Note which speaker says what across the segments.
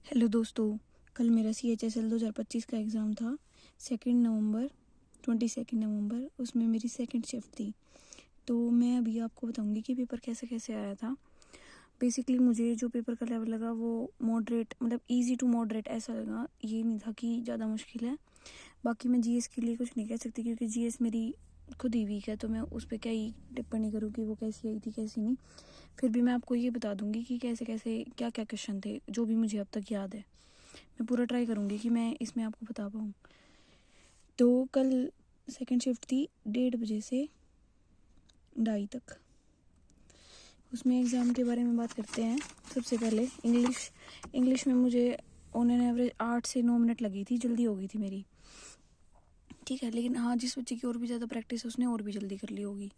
Speaker 1: Hello दोस्तों, कल मेरा CHSL 2025 का एग्ज़ाम था। 22 नवंबर उसमें मेरी सेकंड शिफ्ट थी। तो मैं अभी आपको बताऊंगी कि पेपर कैसे कैसे आया था। बेसिकली मुझे जो पेपर का लेवल लगा वो मॉडरेट, मतलब इजी टू मॉडरेट ऐसा लगा। ये नहीं था कि ज़्यादा मुश्किल है। बाकी मैं जीएस के लिए कुछ नहीं कह सकती क्योंकि जीएस मेरी खुद ही वीक है, तो मैं उस पर क्या ही टिप्पणी करूँ कि वो कैसी आई थी कैसी नहीं। फिर भी मैं आपको ये बता दूंगी कि कैसे कैसे क्या क्या क्वेश्चन थे जो भी मुझे अब तक याद है। मैं पूरा ट्राई करूँगी कि मैं इसमें आपको बता पाऊँ। तो कल सेकंड शिफ्ट थी 1:30 से 2:30 तक। उसमें एग्ज़ाम के बारे में बात करते हैं। सबसे पहले इंग्लिश में मुझे ऑन एन एवरेज 8 से 9 मिनट लगी थी, जल्दी हो गई थी मेरी। ठीक है, लेकिन हाँ, जिस बच्चे की और भी ज़्यादा प्रैक्टिस है उसने और भी जल्दी कर ली होगी।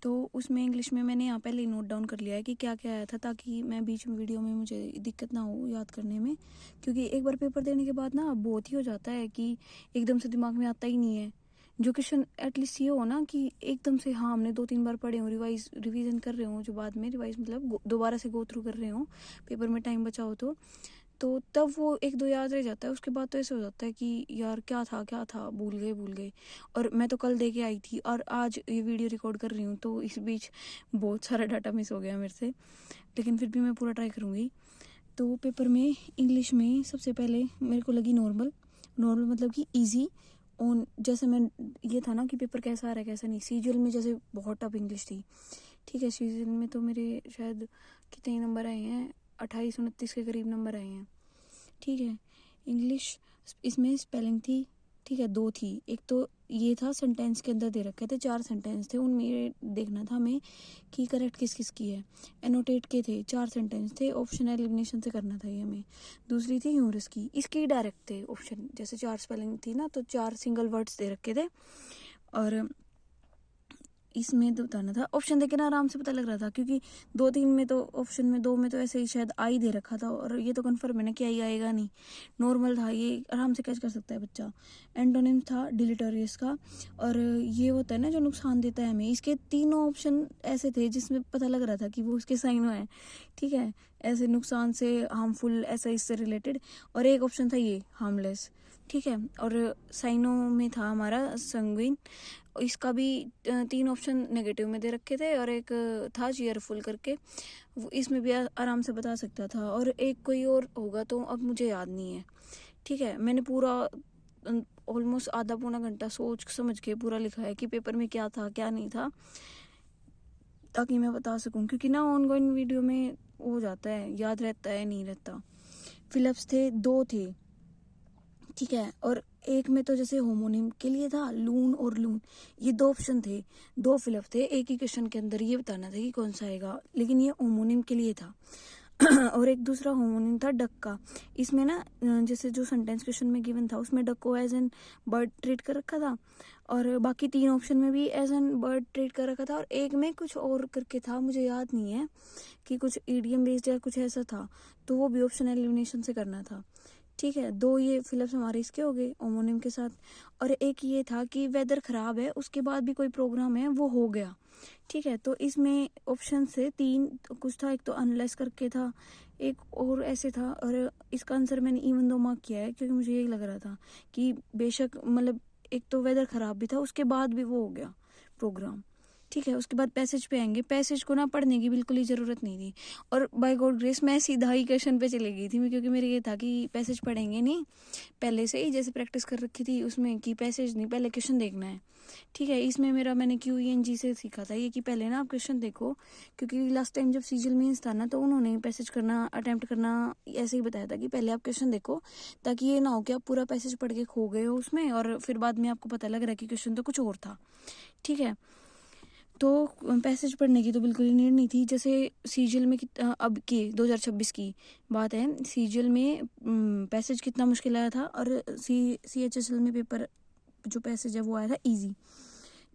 Speaker 1: तो उसमें इंग्लिश में मैंने यहाँ पहले ही नोट डाउन कर लिया है कि क्या क्या आया था, ताकि मैं बीच में वीडियो में मुझे दिक्कत ना हो याद करने में। क्योंकि एक बार पेपर देने के बाद ना बहुत ही हो जाता है कि एकदम से दिमाग में आता ही नहीं है जो क्वेश्चन। एटलीस्ट ये हो ना कि एकदम से हाँ हमने 2-3 बार पढ़े हो, रिवीजन कर रहे हो, जो बाद में रिवाइज मतलब दोबारा से गो थ्रू कर रहे हो, पेपर में टाइम बचा हो तो तब वो एक दो याद रह जाता है। उसके बाद तो ऐसे हो जाता है कि यार क्या था, भूल गए। और मैं तो कल दे के आई थी और आज ये वीडियो रिकॉर्ड कर रही हूँ, तो इस बीच बहुत सारा डाटा मिस हो गया मेरे से, लेकिन फिर भी मैं पूरा ट्राई करूँगी। तो पेपर में इंग्लिश में सबसे पहले मेरे को लगी नॉर्मल मतलब कि ईजी। ऑन जैसे मैं ये था ना कि पेपर कैसा आ रहा है कैसा नहीं। सीजीएल में जैसे बहुत टफ इंग्लिश थी। ठीक है, सीजीएल में तो मेरे शायद कितने नंबर आए हैं, 28-29 के करीब नंबर आए हैं। ठीक है, इंग्लिश इसमें स्पेलिंग थी। ठीक है, 2 थी। एक तो ये था सेंटेंस के अंदर दे रखे थे 4 सेंटेंस थे, उनमें देखना था हमें कि करेक्ट किस किस की है। एनोटेट के थे 4 सेंटेंस थे, ऑप्शन एलिमिनेशन से करना था ये हमें। दूसरी थी ह्यूमरस की, इसके डायरेक्ट थे ऑप्शन। जैसे 4 स्पेलिंग थी ना, तो 4 सिंगल वर्ड्स दे रखे थे और इसमें तो बताना था। ऑप्शन देखे ना आराम से पता लग रहा था, क्योंकि 2-3 में तो ऑप्शन में 2 में तो ऐसे ही शायद आ ही दे रखा था, और ये तो कन्फर्म है ना कि आई आएगा नहीं, नॉर्मल था, ये आराम से कैच कर सकता है बच्चा। एंटोनिम था डिलीटरियस का, और ये होता है ना जो नुकसान देता है हमें। इसके तीनों ऑप्शन ऐसे थे जिसमें पता लग रहा था कि वो उसके साइनो है। ठीक है, ऐसे नुकसान से, हार्मफुल, ऐसा इससे रिलेटेड। और एक ऑप्शन था ये हार्मलेस। ठीक है, और साइनो में था हमारा संगुइन। इसका भी 3 ऑप्शन नेगेटिव में दे रखे थे, और एक था चीयरफुल करके, वो इसमें भी आराम से बता सकता था। और एक कोई और होगा तो अब मुझे याद नहीं है। ठीक है, मैंने पूरा ऑलमोस्ट आधा पौना घंटा सोच समझ के पूरा लिखा है कि पेपर में क्या था क्या नहीं था, ताकि मैं बता सकूं। क्योंकि ना ऑनगोइंग वीडियो में हो जाता है, याद रहता है नहीं रहता। फिलअप्स थे 2 थे। ठीक है, और एक में तो जैसे होमोनिम के लिए था लून और लून, ये 2 ऑप्शन थे, 2 फिलअप थे एक ही क्वेश्चन के अंदर। ये बताना था कि कौन सा आएगा, लेकिन ये होमोनिम के लिए था। और एक दूसरा होमोनिम था डक का। इसमें ना जैसे जो सेंटेंस क्वेश्चन में गिवन था उसमें डक को एज एन बर्ड ट्रीट कर रखा था, और बाकी 3 ऑप्शन में भी एज एन बर्ड ट्रीट कर रखा था, और एक में कुछ और करके था, मुझे याद नहीं है कि कुछ ईडियम बेस्ड या कुछ ऐसा था, तो वो भी ऑप्शन एलिमिनेशन से करना था। ठीक है, 2 ये फिलअप्स हमारे इसके हो गए होमोनिम के साथ। और एक ये था कि वेदर खराब है उसके बाद भी कोई प्रोग्राम है वो हो गया। ठीक है, तो इसमें ऑप्शन से 3 कुछ था, एक तो अनलेस करके था, एक और ऐसे था। और इसका आंसर मैंने इवन 2 मार्क किया है, क्योंकि मुझे यही लग रहा था कि बेशक मतलब एक तो वेदर खराब भी था उसके बाद भी वो हो गया प्रोग्राम। ठीक है, उसके बाद पैसेज पे आएंगे। पैसेज को ना पढ़ने की बिल्कुल ही ज़रूरत नहीं थी, और बाय गॉड ग्रेस मैं सीधा ही क्वेश्चन पे चली गई थी। क्योंकि मेरे ये था कि पैसेज पढ़ेंगे नहीं, पहले से ही जैसे प्रैक्टिस कर रखी थी उसमें कि पैसेज नहीं, पहले क्वेश्चन देखना है। ठीक है, इसमें मैंने QENG से सीखा था ये कि पहले ना आप क्वेश्चन देखो। क्योंकि लास्ट टाइम जब सीजीएल मेंस था ना, तो उन्होंने पैसेज करना अटेम्प्ट करना ऐसे ही बताया था कि पहले आप क्वेश्चन देखो, ताकि ये ना हो कि आप पूरा पैसेज पढ़ के खो गए हो उसमें, और फिर बाद में आपको पता लग रहा है कि क्वेश्चन तो कुछ और था। ठीक है, तो पैसेज पढ़ने की तो बिल्कुल ही नीड नहीं थी। जैसे सीजीएल में अब की 2026 की बात है, सीजीएल में पैसेज कितना मुश्किल आया था, और CHSL में पेपर जो पैसेज है वो आया था इजी।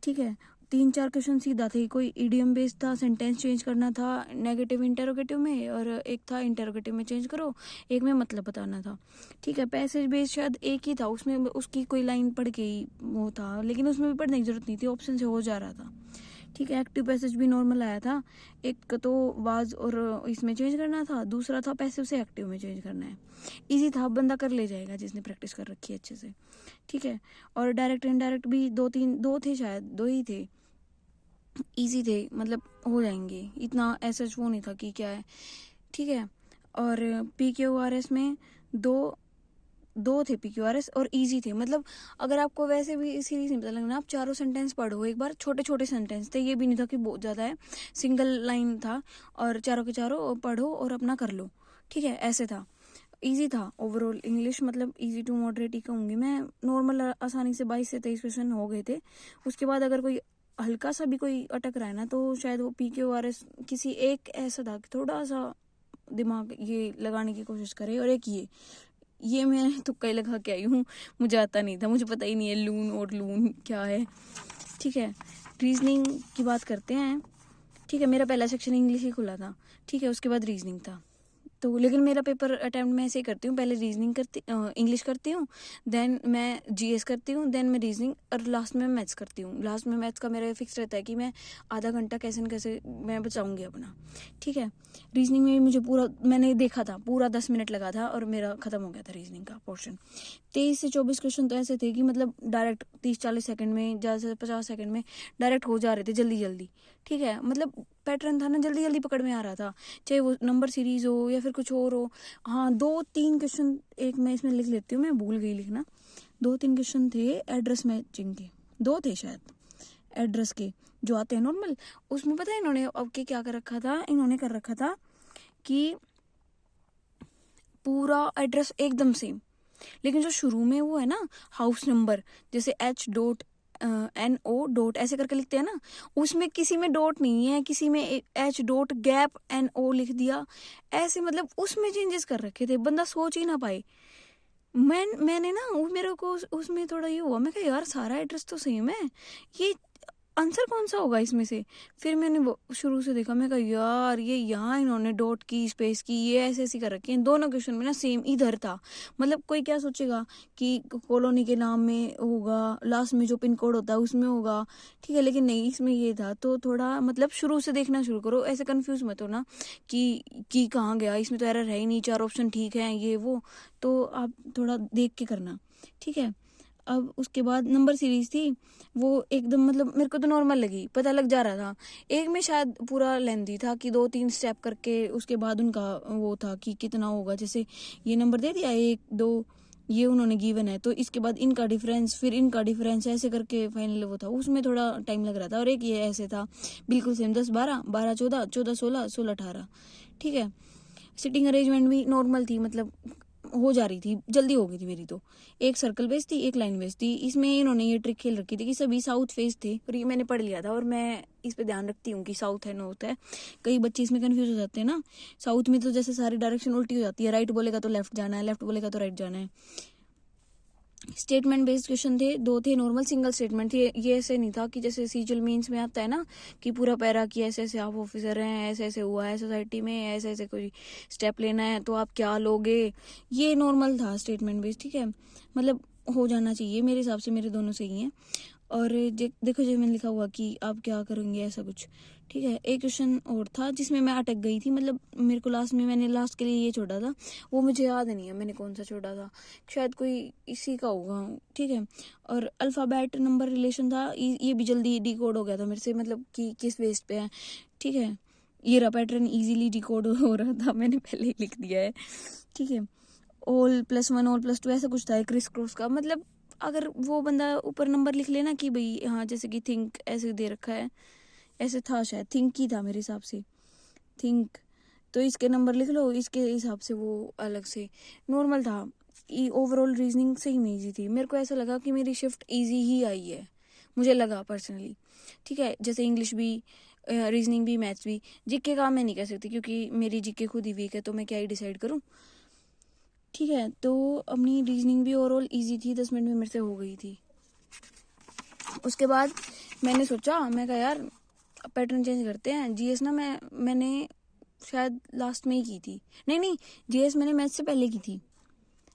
Speaker 1: ठीक है, 3-4 क्वेश्चन सीधा थे, कोई इडियम बेस्ड था, सेंटेंस चेंज करना था नेगेटिव इंटेरोगेटिव में, और एक था इंटेरोगेटिव में चेंज करो, एक में मतलब बताना था। ठीक है, पैसेज बेस्ड शायद एक ही था, उसमें उसकी कोई लाइन पढ़ के ही वो था, लेकिन उसमें भी पढ़ने की जरूरत नहीं थी, ऑप्शन से हो जा रहा था। ठीक है। एक्टिव पैसेज भी नॉर्मल आया था, एक तो वाज और इसमें चेंज करना था, दूसरा था पैसिव से एक्टिव में चेंज करना है। इजी था, बंदा कर ले जाएगा जिसने प्रैक्टिस कर रखी है अच्छे से, ठीक है। और डायरेक्ट इनडायरेक्ट भी दो थे शायद, दो ही थे, इजी थे, मतलब हो जाएंगे, इतना ऐसा वो नहीं था कि क्या है, ठीक है। और PQRS में दो थे PQRS और इजी थे, मतलब अगर आपको वैसे भी सीरीज नहीं पता लगना, आप चारों सेंटेंस पढ़ो एक बार, छोटे छोटे सेंटेंस थे, ये भी नहीं था कि बहुत ज़्यादा है, सिंगल लाइन था, और चारों के चारों पढ़ो और अपना कर लो, ठीक है, ऐसे था, इजी था ओवरऑल। इंग्लिश मतलब इजी टू मॉडरेट ही कहूँगी मैं, नॉर्मल आसानी से 22 से 23 क्वेश्चन हो गए थे। उसके बाद अगर कोई हल्का सा भी कोई अटक रहा है ना, तो शायद वो PQRS किसी एक ऐसा था कि थोड़ा सा दिमाग ये लगाने की कोशिश करे, और एक ये मैं तुक्का ही लगा के आई हूँ, मुझे आता नहीं था, मुझे पता ही नहीं है लून और लून क्या है, ठीक है। रीजनिंग की बात करते हैं, ठीक है। मेरा पहला सेक्शन इंग्लिश ही खुला था, ठीक है, उसके बाद रीजनिंग था, तो लेकिन मेरा पेपर अटेम्प्ट मैं ऐसे ही करती हूँ, पहले रीजनिंग करती, इंग्लिश करती हूँ, देन मैं GS करती हूँ, देन मैं रीजनिंग, और लास्ट में मैथ्स करती हूँ। लास्ट में मैथ्स का मेरा फिक्स रहता है कि मैं आधा घंटा कैसे न कैसे मैं बचाऊंगी अपना, ठीक है। रीजनिंग में भी मुझे पूरा, मैंने देखा था, पूरा 10 मिनट लगा था और मेरा खत्म हो गया था रीजनिंग का पोर्शन। 23 से 24 क्वेश्चन तो ऐसे थे कि मतलब डायरेक्ट 30-40 सेकंड में, ज़्यादा से 50 सेकंड में डायरेक्ट हो जा रहे थे, जल्दी जल्दी, ठीक है। मतलब पैटर्न था ना, जल्दी जल्दी पकड़ में आ रहा था, चाहे वो नंबर सीरीज हो या फिर कुछ और हो। हाँ, 2-3 क्वेश्चन एक मैं इसमें लिख लेती हूँ, मैं भूल गई लिखना, 2-3 क्वेश्चन थे एड्रेस मैचिंग के, 2 थे शायद एड्रेस के जो आते हैं नॉर्मल, उसमें पता है इन्होंने अब के क्या कर रखा था, इन्होंने कर रखा था कि पूरा एड्रेस एकदम सेम, लेकिन जो शुरू में वो है ना हाउस नंबर, जैसे H.NO. ऐसे करके लिखते हैं ना, उसमें किसी में डॉट नहीं है, किसी में H. गैप NO लिख दिया, ऐसे मतलब उसमें चेंजेस कर रखे थे, बंदा सोच ही ना पाए। मैंने ना मेरे को उसमें थोड़ा ये हुआ, मैं कहा यार सारा एड्रेस तो सेम है, ये आंसर कौन सा होगा इसमें से। फिर मैंने वो शुरू से देखा, मैं कहा यार ये यहाँ इन्होंने डॉट की, स्पेस की, ये ऐसे ऐसी कर रखी है, दोनों क्वेश्चन में ना सेम इधर था। मतलब कोई क्या सोचेगा कि कॉलोनी के नाम में होगा, लास्ट में जो पिन कोड होता है उसमें होगा, ठीक है, लेकिन नहीं, इसमें ये था। तो थोड़ा मतलब शुरू से देखना शुरू करो, ऐसे कंफ्यूज मत हो ना कि कहाँ गया, इसमें तो एरर है ही नहीं, 4 ऑप्शन ठीक है, ये वो, तो आप थोड़ा देख के करना, ठीक है। अब उसके बाद नंबर सीरीज थी, वो एकदम मतलब मेरे को तो नॉर्मल लगी, पता लग जा रहा था। एक में शायद पूरा लेंथी था कि 2-3 स्टेप करके उसके बाद उनका वो था कि कितना होगा, जैसे ये नंबर दे दिया 1-2, ये उन्होंने गिवन है, तो इसके बाद इनका डिफरेंस, फिर इनका डिफरेंस, ऐसे करके फाइनल वो था, उसमें थोड़ा टाइम लग रहा था। और एक ये ऐसे था बिल्कुल सेम, 10-12, 12-14, 14-16, 16-18, ठीक है। सिटिंग अरेंजमेंट भी नॉर्मल थी, मतलब हो जा रही थी, जल्दी हो गई थी मेरी तो। एक सर्कल बेस थी, एक लाइन बेस थी, इसमें इन्होंने ये ट्रिक खेल रखी थी कि सभी साउथ फेस थे, और ये मैंने पढ़ लिया था, और मैं इस पे ध्यान रखती हूँ कि साउथ है नॉर्थ है। कई बच्चे इसमें कंफ्यूज हो जाते हैं ना, साउथ में तो जैसे सारी डायरेक्शन उल्टी हो जाती है, राइट बोलेगा तो लेफ्ट जाना है, लेफ्ट बोलेगा तो राइट जाना है। स्टेटमेंट बेस्ड क्वेश्चन थे, 2 थे नॉर्मल सिंगल स्टेटमेंट थे, ये ऐसे नहीं था कि जैसे सीजल मीन्स में आता है ना कि पूरा पैरा कि ऐसे ऐसे आप ऑफिसर हैं, ऐसे ऐसे हुआ है सोसाइटी में, ऐसे ऐसे कोई स्टेप लेना है तो आप क्या लोगे, ये नॉर्मल था स्टेटमेंट बेस्ड, ठीक है। मतलब हो जाना चाहिए मेरे हिसाब से, मेरे दोनों सही हैं। और देखो जो मैंने लिखा हुआ कि आप क्या करेंगे, ऐसा कुछ, ठीक है। एक क्वेश्चन और था जिसमें मैं अटक गई थी, मतलब मेरे को लास्ट में, मैंने लास्ट के लिए ये छोड़ा था, वो मुझे याद नहीं है मैंने कौन सा छोड़ा था, शायद कोई इसी का होगा, ठीक है। और अल्फ़ाबेट नंबर रिलेशन था, ये भी जल्दी डिकोड हो गया था मेरे से, मतलब कि किस बेस पे है, ठीक है। ये रहा पैटर्न, इजीली डिकोड हो रहा था, मैंने पहले ही लिख दिया है, ठीक है। all+1 all+2 ऐसा कुछ था, क्रिस क्रॉस का, मतलब अगर वो बंदा ऊपर नंबर लिख लेना कि भाई हाँ, जैसे कि थिंक ऐसे दे रखा है, ऐसे था शायद, थिंक ही था मेरे हिसाब से, थिंक, तो इसके नंबर लिख लो, इसके हिसाब से वो अलग से, नॉर्मल था। ओवरऑल रीजनिंग सही में ईजी थी, मेरे को ऐसा लगा कि मेरी शिफ्ट ईजी ही आई है, मुझे लगा पर्सनली, ठीक है। जैसे इंग्लिश भी, रीजनिंग भी, मैथ्स भी। जीके का मैं नहीं कह सकती क्योंकि मेरी जीके खुद ही वीक है, तो मैं क्या ही डिसाइड करूँ, ठीक है। तो अपनी रीजनिंग भी ओवरऑल इजी थी, 10 मिनट में मेरे से हो गई थी। उसके बाद मैंने सोचा, मैं कहा यार पैटर्न चेंज करते हैं। जीएस ना मैंने शायद लास्ट में ही की थी, नहीं जीएस मैंने मैथ्स से पहले की थी,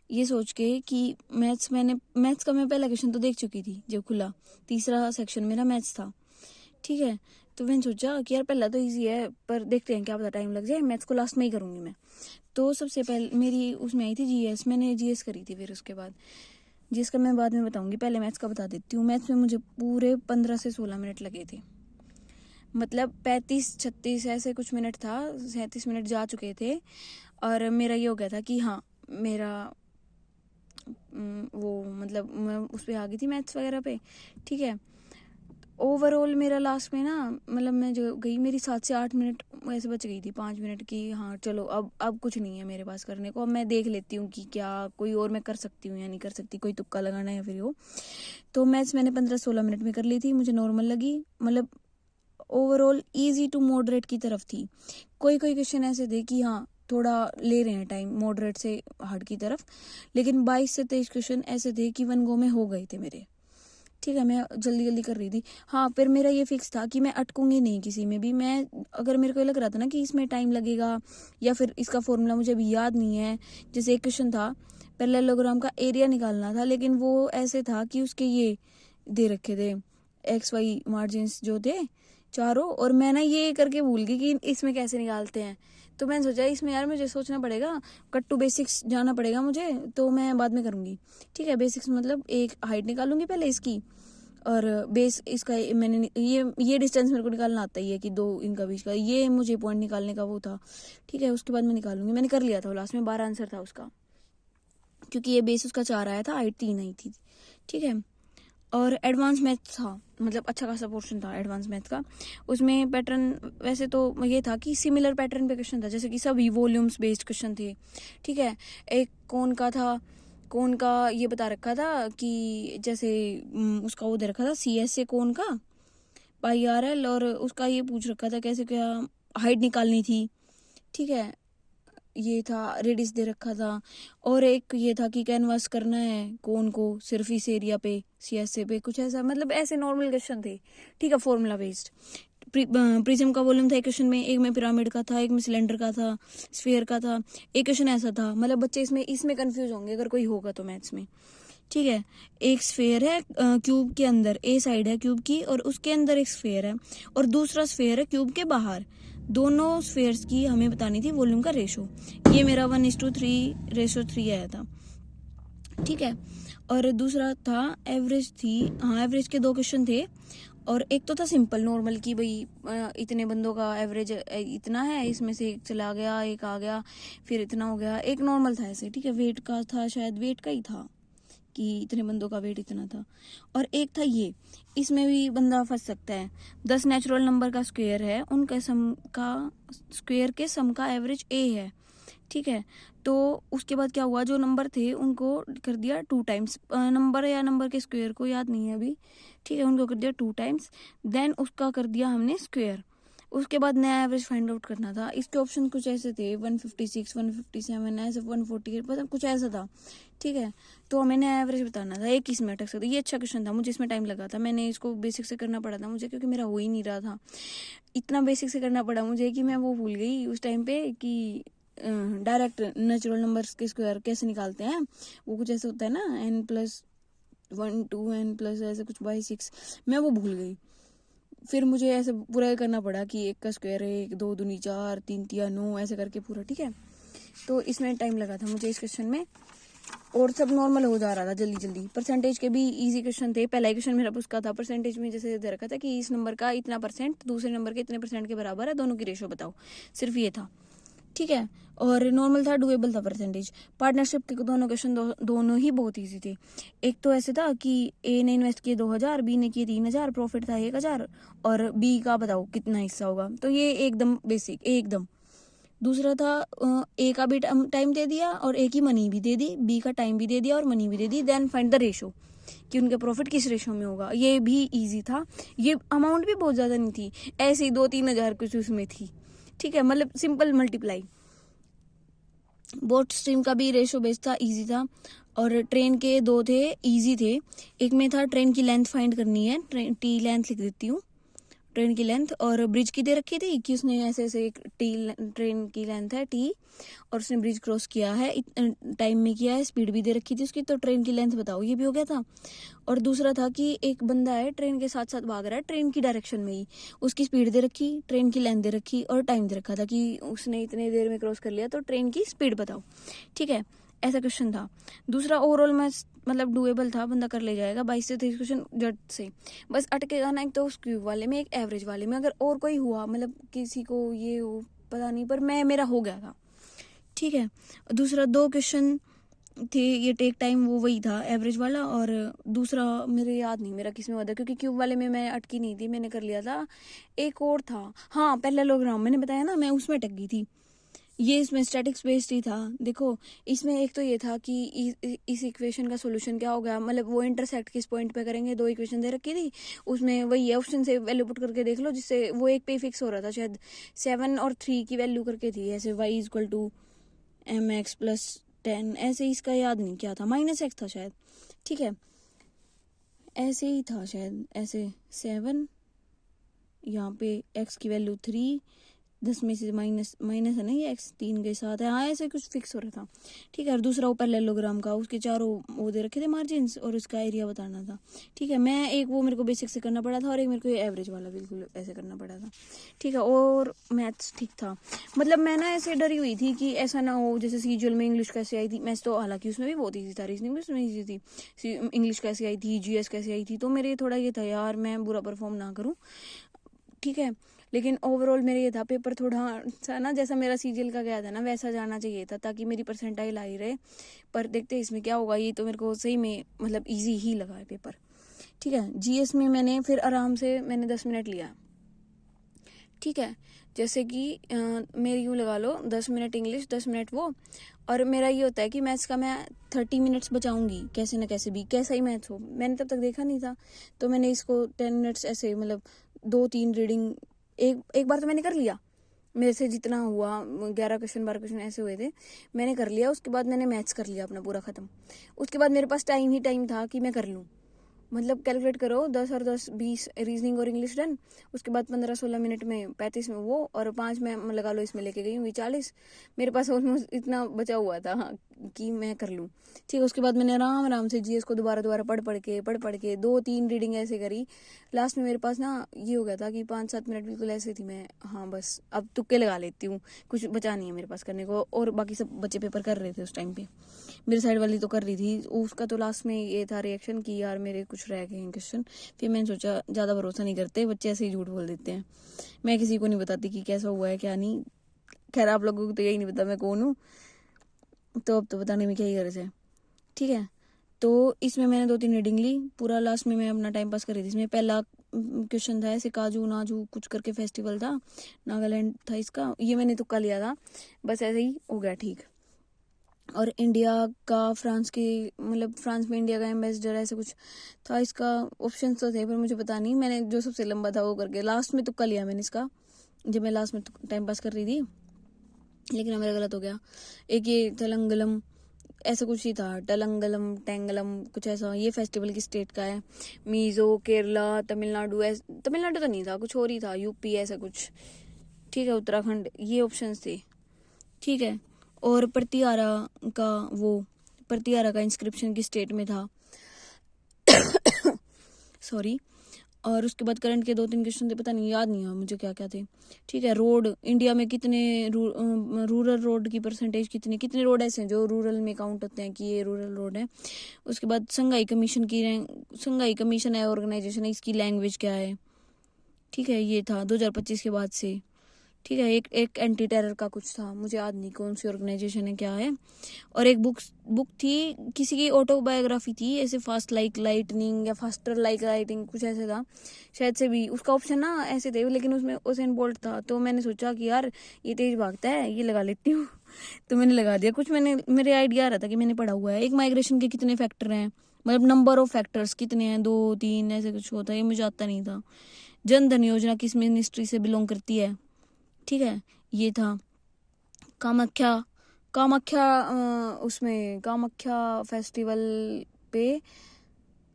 Speaker 1: ये सोच के कि मैथ्स का मैं पहला क्वेश्चन तो देख चुकी थी जब खुला, तीसरा सेक्शन मेरा मैथ्स था, ठीक है। तो मैंने सोचा कि यार पहला तो इजी है, पर देखते हैं क्या पता टाइम लग जाए, मैथ्स को लास्ट में ही करूँगी मैं। तो सबसे पहले मेरी उसमें आई थी जीएस, मैंने जीएस करी थी। फिर उसके बाद जीएस का मैं बाद में बताऊँगी, पहले मैथ्स का बता देती हूँ। मैथ्स में मुझे पूरे 15 से 16 मिनट लगे थे, मतलब 35-36 ऐसे कुछ मिनट था, 37 मिनट जा चुके थे। और मेरा ये हो गया था कि हाँ मेरा वो मतलब मैं उस पर आ गई थी मैथ्स वगैरह पे, ठीक है। ओवरऑल मेरा लास्ट में ना, मतलब मैं जो गई, मेरी 7 से 8 मिनट ऐसे बच गई थी, 5 मिनट की। हाँ चलो अब कुछ नहीं है मेरे पास करने को, अब मैं देख लेती हूँ कि क्या कोई और मैं कर सकती हूँ या नहीं कर सकती, कोई तुक्का लगाना या फिर वो। तो मैथ्स मैंने 15-16 मिनट में कर ली थी, मुझे नॉर्मल लगी, मतलब ओवरऑल इजी टू मॉडरेट की तरफ थी। कोई क्वेश्चन ऐसे थे कि हाँ थोड़ा ले रहे हैं टाइम, मॉडरेट से हार्ड की तरफ, लेकिन 22 से 23 क्वेश्चन ऐसे थे कि 1 गो में हो गए थे मेरे, ठीक है। मैं जल्दी जल्दी कर रही थी। हाँ फिर मेरा ये फिक्स था कि मैं अटकूंगी नहीं किसी में भी। मैं अगर मेरे को लग रहा था ना कि इसमें टाइम लगेगा या फिर इसका फॉर्मूला मुझे अभी याद नहीं है, जैसे एक क्वेश्चन था पैरेललोग्राम का एरिया निकालना था, लेकिन वो ऐसे था कि उसके ये दे रखे थे XY मार्जिन्स जो थे चारों, और मैं ना ये करके भूल गई कि इसमें कैसे निकालते हैं। तो मैंने सोचा इसमें यार मुझे सोचना पड़ेगा, कट टू बेसिक्स जाना पड़ेगा मुझे, तो मैं बाद में करूँगी, ठीक है। बेसिक्स मतलब एक हाइट निकालूंगी पहले इसकी, और बेस इसका मैंने ये डिस्टेंस मेरे को निकालना आता ही है कि 2 इनका बीच का, ये मुझे पॉइंट निकालने का वो था, ठीक है। उसके बाद मैं निकालूंगी, मैंने कर लिया था लास्ट में, 12 आंसर था उसका, क्योंकि ये बेस उसका 4 आया था, हाइट 3 आई थी, ठीक है। और एडवांस मैथ था, मतलब अच्छा खासा पोर्शन था एडवांस मैथ का। उसमें पैटर्न वैसे तो ये था कि सिमिलर पैटर्न पे क्वेश्चन था, जैसे कि सभी वॉल्यूम्स बेस्ड क्वेश्चन थे, ठीक है। एक कोन का था, कोन का ये बता रखा था कि जैसे उसका वो दे रखा था CS से कोन का πRL, और उसका ये पूछ रखा था कैसे क्या हाइट निकालनी थी, ठीक है। ये था रेडियस दे रखा था, और एक ये था कि कैनवास करना है कोन को सिर्फ इस एरिया पे CSA पे, कुछ ऐसा, मतलब ऐसे नॉर्मल क्वेश्चन थे, ठीक है, फॉर्मूला बेस्ड। प्रिज्म का वॉल्यूम था एक क्वेश्चन में, एक में पिरामिड का था, एक में सिलेंडर का था, स्फीयर का था, एक क्वेश्चन ऐसा था। मतलब बच्चे इसमें कंफ्यूज होंगे अगर कोई होगा तो मैथ्स में, ठीक है। एक स्फीयर है क्यूब के अंदर, ए साइड है क्यूब की और उसके अंदर एक स्फीयर है, और दूसरा स्फीयर है क्यूब के बाहर। दोनों स्फीयर्स की हमें बतानी थी वॉल्यूम का रेशो। ये मेरा 1:3 आया था, ठीक है। और दूसरा था एवरेज थी, हाँ एवरेज के 2 क्वेश्चन थे, और एक तो था सिंपल नॉर्मल कि भाई इतने बंदों का एवरेज इतना है, इसमें से एक चला गया, एक आ गया, फिर इतना हो गया। एक नॉर्मल था ऐसे, ठीक है, वेट का था, शायद वेट का ही था कि इतने बंदों का वेट इतना था। और एक था ये, इसमें भी बंदा फंस सकता है। 10 नेचुरल नंबर का स्क्वायर है, उनका सम का स्क्वायर के सम का एवरेज A है, ठीक है। तो उसके बाद क्या हुआ, जो नंबर थे उनको कर दिया 2 टाइम्स, नंबर या नंबर के स्क्वायर को याद नहीं है अभी, ठीक है, उनको कर दिया 2 टाइम्स, देन उसका कर दिया हमने स्क्वायर। उसके बाद नया एवरेज फाइंड आउट करना था। इसके ऑप्शन कुछ ऐसे थे 156, 157, ऐसे 148, पता कुछ ऐसा था, ठीक है। तो हमें नया एवरेज बताना था, एक इसमें अटक सकता। ये अच्छा क्वेश्चन था, मुझे इसमें टाइम लगा था, मैंने इसको बेसिक से करना पड़ा था मुझे, क्योंकि मेरा हो ही नहीं रहा था। इतना बेसिक से करना पड़ा मुझे कि मैं वो भूल गई उस टाइम पे कि डायरेक्ट नेचुरल नंबर्स के स्क्वायर कैसे निकालते हैं। वो कुछ ऐसा होता है ना, n+1 2 n+ ऐसे कुछ बाई 6, मैं वो भूल गई। फिर मुझे ऐसे पूरा करना पड़ा कि 1 का स्क्वायर है 1, 2 दूनी 4, 3 तिया 9, ऐसे करके पूरा, ठीक है। तो इसमें टाइम लगा था मुझे इस क्वेश्चन में, और सब नॉर्मल हो जा रहा था जल्दी जल्दी। परसेंटेज के भी इजी क्वेश्चन थे। पहला क्वेश्चन मेरा उसका था परसेंटेज में, जैसे दे रखा था कि इस नंबर का इतना परसेंट दूसरे नंबर के इतने परसेंट के बराबर है, दोनों की रेशो बताओ, सिर्फ ये था, ठीक है। और नॉर्मल था, डुएबल था परसेंटेज। पार्टनरशिप के दोनों क्वेश्चन दोनों ही बहुत इजी थे। एक तो ऐसे था कि A ने इन्वेस्ट किए 2000, B ने किए 3000, प्रॉफिट था 1000, और B का बताओ कितना हिस्सा होगा, तो ये एकदम बेसिक एकदम। दूसरा था A का भी टाइम दे दिया और A की मनी भी दे दी, B का टाइम भी दे दिया और मनी भी दे दी, देन फाइंड द रेशो कि उनके प्रॉफिट किस रेशो में होगा। ये भी इजी था, ये अमाउंट भी बहुत ज़्यादा नहीं थी, ऐसे ही 2-3 हज़ार कुछ उसमें थी, ठीक है, मतलब सिंपल मल्टीप्लाई। बोट स्ट्रीम का भी रेशो बेस्ड था, इजी था। और ट्रेन के 2 थे, इजी थे। एक में था ट्रेन की लेंथ फाइंड करनी है, T लेंथ लिख देती हूँ, ट्रेन की लेंथ और ब्रिज की दे रखी थी कि उसने ऐसे ऐसे एक ट्रेन की लेंथ है टी और उसने ब्रिज क्रॉस किया है, टाइम में किया है, स्पीड भी दे रखी थी उसकी, तो ट्रेन की लेंथ बताओ, ये भी हो गया था। और दूसरा था कि एक बंदा है ट्रेन के साथ साथ भाग रहा है ट्रेन की डायरेक्शन में ही, उसकी स्पीड दे रखी, ट्रेन की लेंथ दे रखी और टाइम दे रखा था कि उसने इतने देर में क्रॉस कर लिया, तो ट्रेन की स्पीड बताओ। ठीक है, ऐसा क्वेश्चन था। दूसरा ओवरऑल मैथ्स मतलब डुएबल था, बंदा कर ले जाएगा, 22 से 30 क्वेश्चन जट से। बस अटकेगा ना एक तो उस क्यूब वाले में, एक एवरेज वाले में। अगर और कोई हुआ मतलब किसी को ये हो पता नहीं, पर मेरा हो गया था। ठीक है, दूसरा 2 क्वेश्चन थे, ये टेक टाइम वो वही था एवरेज वाला, और दूसरा मेरे याद नहीं मेरा किस में हुआ था, क्योंकि क्यूब वाले में मैं अटकी नहीं थी, मैंने कर लिया था। एक और था, हाँ पैरेललोग्राम, मैंने बताया ना मैं उसमें अटक गई थी। ये इसमें स्टैटिक्स बेस्ड ही था। देखो इसमें एक तो ये था कि इस इक्वेशन का सॉल्यूशन क्या होगा, मतलब वो इंटरसेक्ट किस पॉइंट पे करेंगे, 2 इक्वेशन दे रखी थी, उसमें वही ऑप्शन से वैल्यू पुट करके देख लो, जिससे वो एक पे फिक्स हो रहा था, शायद 7 और 3 की वैल्यू करके थी ऐसे, y=mx+10 ऐसे, इसका याद नहीं क्या था, -x था शायद। ठीक है, ऐसे ही था शायद, ऐसे 7 यहाँ पे x की वैल्यू 3, 10 में से माइनस है ना, ये x 3 के साथ है, हाँ ऐसे कुछ फिक्स हो रहा था। ठीक है, और दूसरा वो पैरेललोग्राम का, उसके चारों वो दे रखे थे मार्जिन्स और उसका एरिया बताना था। ठीक है, मैं एक वो मेरे को बेसिक से करना पड़ा था और एक मेरे को एवरेज वाला बिल्कुल ऐसे करना पड़ा था। ठीक है, और मैथ्स ठीक था, मतलब मैं ना ऐसे डरी हुई थी कि ऐसा ना हो जैसे सीजुअल में इंग्लिश कैसे आई थी, मैथ्स तो हालांकि उसमें भी बहुत ईजी था, रीजनिंग भी उसमें ईजी थी, इंग्लिश कैसे आई थी, जीएस कैसे आई थी, तो मेरे थोड़ा ये था यार मैं बुरा परफॉर्म ना करूँ। ठीक है, लेकिन ओवरऑल मेरे ये था पेपर थोड़ा सा ना, जैसा मेरा सीजीएल का गया था ना वैसा जाना चाहिए था, ताकि मेरी परसेंटाइल आई रहे। पर देखते हैं इसमें क्या होगा, ये तो मेरे को सही में मतलब इजी ही लगा है पेपर। ठीक है, जीएस में मैंने फिर आराम से मैंने 10 मिनट लिया। ठीक है, जैसे कि मेरी यूँ लगा लो 10 मिनट इंग्लिश, 10 मिनट वो, और मेरा ये होता है कि मैथ्स का मैं 30 मिनट्स बचाऊंगी कैसे ना कैसे भी, कैसा ही मैथ्स हो, मैंने तब तक देखा नहीं था, तो मैंने इसको 10 मिनट्स ऐसे मतलब 2-3 रीडिंग एक बार तो मैंने कर लिया, मेरे से जितना हुआ 11 क्वेश्चन 12 क्वेश्चन ऐसे हुए थे, मैंने कर लिया। उसके बाद मैंने मैथ्स कर लिया अपना पूरा ख़त्म। उसके बाद मेरे पास टाइम ही टाइम था कि मैं कर लूँ, मतलब कैलकुलेट करो 10 और 10 20 रीजनिंग और इंग्लिश डन। उसके बाद 15-16 मिनट में 35 में वो, और 5 में लगा लो इसमें लेके गई हूँ 40। मेरे पास ऑलमोस्ट इतना बचा हुआ था, हाँ, कि मैं कर लूँ। ठीक है, उसके बाद मैंने आराम से जीएस को दोबारा पढ़ के 2-3 रीडिंग ऐसे करी। लास्ट में मेरे पास ना ये हो गया था कि 5-7 मिनट बिल्कुल ऐसे थी मैं, हाँ बस अब तुक्के लगा लेती हूँ, कुछ बचा नहीं है मेरे पास करने को, और बाकी सब बच्चे पेपर कर रहे थे उस टाइम पे, मेरी साइड वाली तो कर रही थी। उसका तो लास्ट में ये था रिएक्शन कि यार मेरे कुछ रह गए हैं क्वेश्चन। फिर मैंने सोचा ज़्यादा भरोसा नहीं करते बच्चे, ऐसे ही झूठ बोल देते हैं, मैं किसी को नहीं बताती कि कैसा हुआ है क्या नहीं। खैर आप लोगों को तो यही नहीं पता मैं कौन हूँ, तो अब तो बताने में क्या ही गरज है। ठीक है, तो इसमें मैंने 2-3 रीडिंग ली, पूरा लास्ट में मैं अपना टाइम पास कर रही थी। इसमें पहला क्वेश्चन था ऐसे काजू नाजू कुछ करके फेस्टिवल था, नागालैंड था इसका, ये मैंने तुक्का लिया था, बस ऐसे ही हो गया ठीक। और इंडिया का फ्रांस के मतलब फ्रांस में इंडिया का एम्बेसडर ऐसे कुछ था, इसका ऑप्शन तो थे पर मुझे पता नहीं, मैंने जो सबसे लंबा था वो करके लास्ट में तुक्का लिया मैंने इसका, जब मैं लास्ट में टाइम पास कर रही थी, लेकिन मेरा गलत हो गया। एक ये तेलंगलम ऐसा कुछ ही था, टलंगलम टेंगलम कुछ ऐसा, ये फेस्टिवल की स्टेट का है, मीज़ो केरला तमिलनाडु, तमिलनाडु तो नहीं था, कुछ और ही था, यूपी ऐसा कुछ। ठीक है, उत्तराखंड, ये ऑप्शंस थे। ठीक है, और प्रतिहारा का इंस्क्रिप्शन की स्टेट में था सॉरी। और उसके बाद करंट के 2-3 क्वेश्चन थे, पता नहीं याद नहीं है मुझे क्या क्या थे। ठीक है, रोड इंडिया में कितने रूरल रोड की परसेंटेज कितने रोड ऐसे हैं जो रूरल में काउंट होते हैं कि ये रूरल रोड है। उसके बाद संघाई कमीशन है ऑर्गेनाइजेशन है, इसकी लैंग्वेज क्या है। ठीक है, ये था 2025 के बाद से। ठीक है, एक एंटी टेरर का कुछ था, मुझे याद नहीं कौन सी ऑर्गेनाइजेशन है क्या है। और एक बुक थी किसी की ऑटोबायोग्राफी थी, ऐसे फास्ट लाइक लाइटनिंग या फास्टर लाइक लाइटिंग कुछ ऐसे था शायद से भी, उसका ऑप्शन ना ऐसे थे, लेकिन उसमें उसेन बोल्ट था, तो मैंने सोचा कि यार ये तेज भागता है ये लगा लेती हूँ तो मैंने लगा दिया। कुछ मेरे आइडिया आ रहा था कि मैंने पढ़ा हुआ है, एक माइग्रेशन के कितने फैक्टर हैं, मतलब नंबर ऑफ फैक्टर्स कितने हैं, 2-3 ऐसे कुछ होता है, ये मुझे आता नहीं था। जन धन योजना किस मिनिस्ट्री से बिलोंग करती है। ठीक है, ये था कामाख्या कामाख्या उसमें कामाख्या फेस्टिवल पे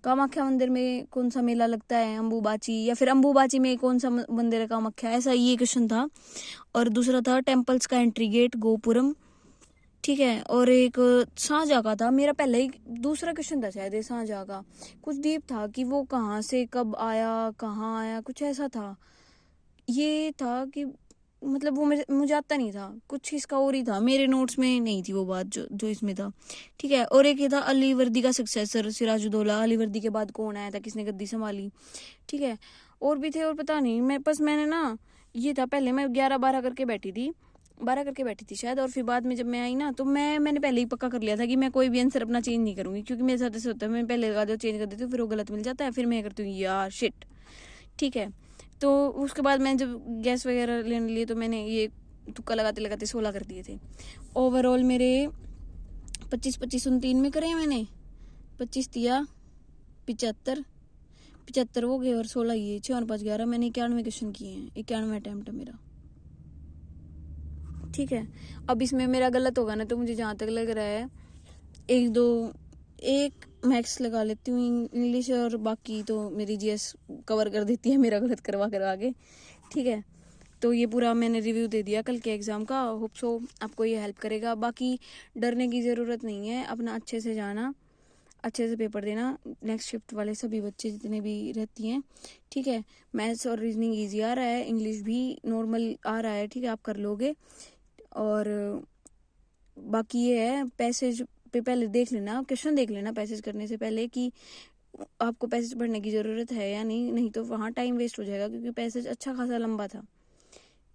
Speaker 1: कामाख्या मंदिर में कौन सा मेला लगता है, अम्बुबाची, या फिर अम्बुबाची में कौन सा मंदिर है कामाख्या, ऐसा ये क्वेश्चन था। और दूसरा था टेम्पल्स का एंट्री गेट गोपुरम, ठीक है। और एक शाहजहाँ का था, मेरा पहले ही दूसरा क्वेश्चन था शायद शाहजहाँ का, कुछ डीप था कि वो कहाँ से कब आया, कहाँ आया, कुछ ऐसा था। ये था कि मतलब वो मुझे आता नहीं था, कुछ इसका और ही था, मेरे नोट्स में नहीं थी वो बात जो इसमें था, ठीक है। और एक ये था अली वर्दी का सक्सेसर सिराजुद्दौला, अली वर्दी के बाद कौन आया था, किसने गद्दी संभाली, ठीक है। और भी थे, और पता नहीं, मैंने ना ये था, पहले मैं 11-12 करके बैठी थी शायद, और फिर बाद में जब मैं आई ना तो मैंने पहले ही पक्का कर लिया था कि मैं कोई भी आंसर अपना चेंज नहीं करूंगी, क्योंकि मेरे साथ ऐसे होता है, मैं पहले लगा दो चेंज कर देती हूँ, फिर वो गलत मिल जाता है, फिर मैं करती हूँ यार शिट, ठीक है। तो उसके बाद मैं जब गैस वगैरह लेने लिए तो मैंने ये तुक्का लगाते लगाते 16 कर दिए थे। ओवरऑल मेरे 25 29 में करे मैंने, 25 दिया 75 हो गए, और 16 ये 6 और 5 11, मैंने 91 क्वेश्चन किए हैं, 91 अटेम्प्ट है मेरा, ठीक है। अब इसमें मेरा गलत होगा ना, तो मुझे जहाँ तक लग रहा है एक मैथ्स लगा लेती हूँ इंग्लिश, और बाकी तो मेरी जीएस कवर कर देती है मेरा गलत करवा के, ठीक है। तो ये पूरा मैंने रिव्यू दे दिया कल के एग्ज़ाम का, होप सो आपको ये हेल्प करेगा। बाकी डरने की ज़रूरत नहीं है, अपना अच्छे से जाना, अच्छे से पेपर देना, नेक्स्ट शिफ्ट वाले सभी बच्चे जितने भी रहती हैं, ठीक है। मैथ्स और रीजनिंग ईजी आ रहा है, इंग्लिश भी नॉर्मल आ रहा है, ठीक है, आप कर लोगे। और बाकी ये है, पैसेज पे पहले देख लेना, क्वेश्चन देख लेना पैसेज करने से पहले कि आपको पैसेज पढ़ने की ज़रूरत है या नहीं तो वहाँ टाइम वेस्ट हो जाएगा, क्योंकि पैसेज अच्छा खासा लंबा था,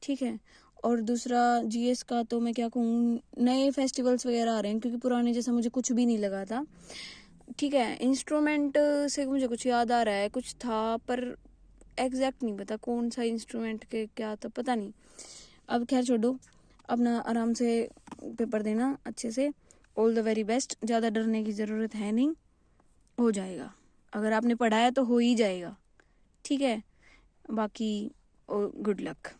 Speaker 1: ठीक है। और दूसरा जीएस का तो मैं क्या कहूँ, नए फेस्टिवल्स वगैरह आ रहे हैं, क्योंकि पुराने जैसा मुझे कुछ भी नहीं लगा था, ठीक है। इंस्ट्रूमेंट से मुझे कुछ याद आ रहा है, कुछ था, पर एग्जैक्ट नहीं पता कौन सा इंस्ट्रूमेंट के क्या था, पता नहीं। अब खैर छोड़ो, अपना आराम से पेपर देना अच्छे से, ऑल द वेरी बेस्ट। ज़्यादा डरने की ज़रूरत है नहीं, हो जाएगा, अगर आपने पढ़ा है तो हो ही जाएगा, ठीक है। बाकी गुड लक।